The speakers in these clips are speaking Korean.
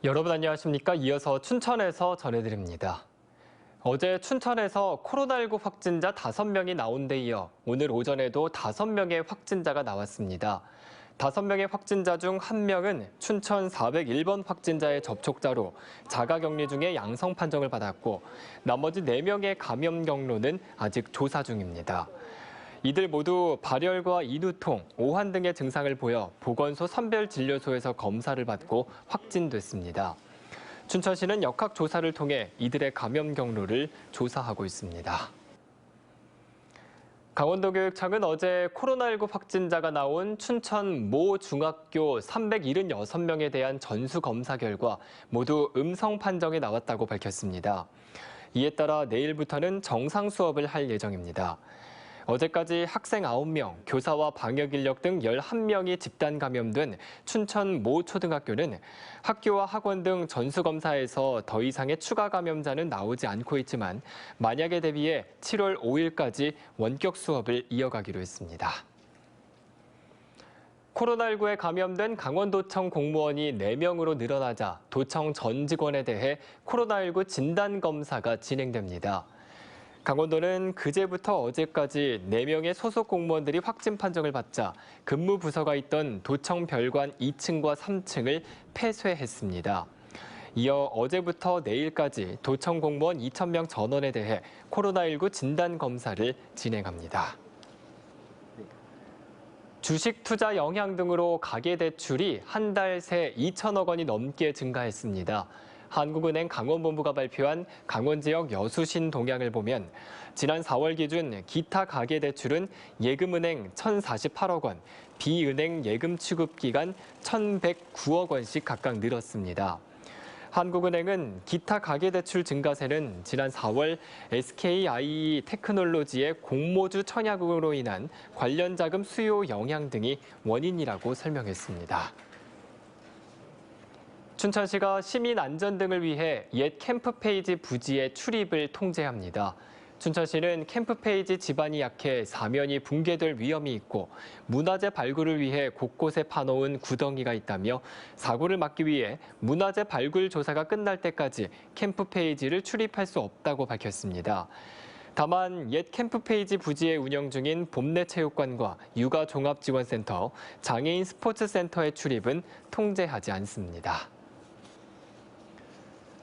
여러분 안녕하십니까? 이어서 춘천에서 전해드립니다. 어제 춘천에서 코로나19 확진자 5명이 나온 데 이어 오늘 오전에도 5명의 확진자가 나왔습니다. 5명의 확진자 중 1명은 춘천 401번 확진자의 접촉자로 자가격리 중에 양성 판정을 받았고 나머지 4명의 감염 경로는 아직 조사 중입니다. 이들 모두 발열과 인후통, 오한 등의 증상을 보여 보건소 선별진료소에서 검사를 받고 확진됐습니다. 춘천시는 역학조사를 통해 이들의 감염 경로를 조사하고 있습니다. 강원도교육청은 어제 코로나19 확진자가 나온 춘천 모 중학교 376명에 대한 전수검사 결과 모두 음성 판정이 나왔다고 밝혔습니다. 이에 따라 내일부터는 정상 수업을 할 예정입니다. 어제까지 학생 9명, 교사와 방역인력 등 11명이 집단 감염된 춘천 모 초등학교는 학교와 학원 등 전수검사에서 더 이상의 추가 감염자는 나오지 않고 있지만 만약에 대비해 7월 5일까지 원격 수업을 이어가기로 했습니다. 코로나19에 감염된 강원도청 공무원이 4명으로 늘어나자 도청 전 직원에 대해 코로나19 진단검사가 진행됩니다. 강원도는 그제부터 어제까지 4명의 소속 공무원들이 확진 판정을 받자 근무 부서가 있던 도청 별관 2층과 3층을 폐쇄했습니다. 이어 어제부터 내일까지 도청 공무원 2,000명 전원에 대해 코로나19 진단검사를 진행합니다. 주식 투자 영향 등으로 가계대출이 한 달 새 2천억 원이 넘게 증가했습니다. 한국은행 강원본부가 발표한 강원 지역 여수신 동향을 보면 지난 4월 기준 기타 가계대출은 예금은행 1,048억 원, 비은행 예금 취급 기간 1,109억 원씩 각각 늘었습니다. 한국은행은 기타 가계대출 증가세는 지난 4월 SKIE 테크놀로지의 공모주 청약으로 인한 관련 자금 수요 영향 등이 원인이라고 설명했습니다. 춘천시가 시민 안전 등을 위해 옛 캠프페이지 부지의 출입을 통제합니다. 춘천시는 캠프페이지 지반이 약해 사면이 붕괴될 위험이 있고 문화재 발굴을 위해 곳곳에 파놓은 구덩이가 있다며 사고를 막기 위해 문화재 발굴 조사가 끝날 때까지 캠프페이지를 출입할 수 없다고 밝혔습니다. 다만 옛 캠프페이지 부지에 운영 중인 봄내체육관과 육아종합지원센터, 장애인 스포츠센터의 출입은 통제하지 않습니다.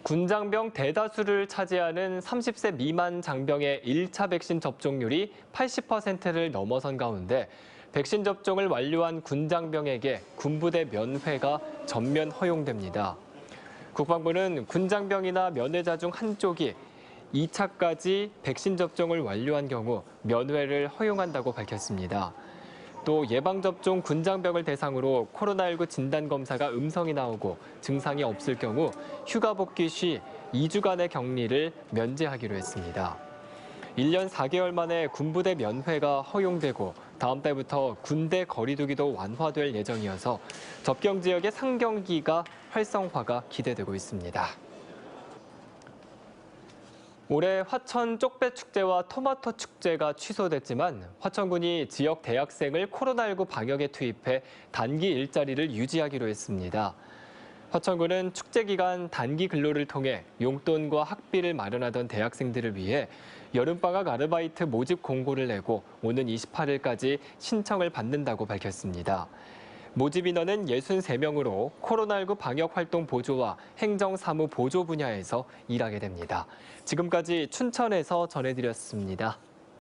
군장병 대다수를 차지하는 30세 미만 장병의 1차 백신 접종률이 80%를 넘어선 가운데 백신 접종을 완료한 군장병에게 군부대 면회가 전면 허용됩니다. 국방부는 군장병이나 면회자 중 한쪽이 2차까지 백신 접종을 완료한 경우 면회를 허용한다고 밝혔습니다. 또 예방접종 군장병을 대상으로 코로나19 진단검사가 음성이 나오고 증상이 없을 경우 휴가 복귀 시 2주간의 격리를 면제하기로 했습니다. 1년 4개월 만에 군부대 면회가 허용되고 다음 달부터 군대 거리두기도 완화될 예정이어서 접경 지역의 상경기가 활성화가 기대되고 있습니다. 올해 화천 쪽배축제와 토마토 축제가 취소됐지만 화천군이 지역 대학생을 코로나19 방역에 투입해 단기 일자리를 유지하기로 했습니다. 화천군은 축제 기간 단기 근로를 통해 용돈과 학비를 마련하던 대학생들을 위해 여름방학 아르바이트 모집 공고를 내고 오는 28일까지 신청을 받는다고 밝혔습니다. 모집 인원은 63명으로 코로나19 방역 활동 보조와 행정사무 보조 분야에서 일하게 됩니다. 지금까지 춘천에서 전해드렸습니다.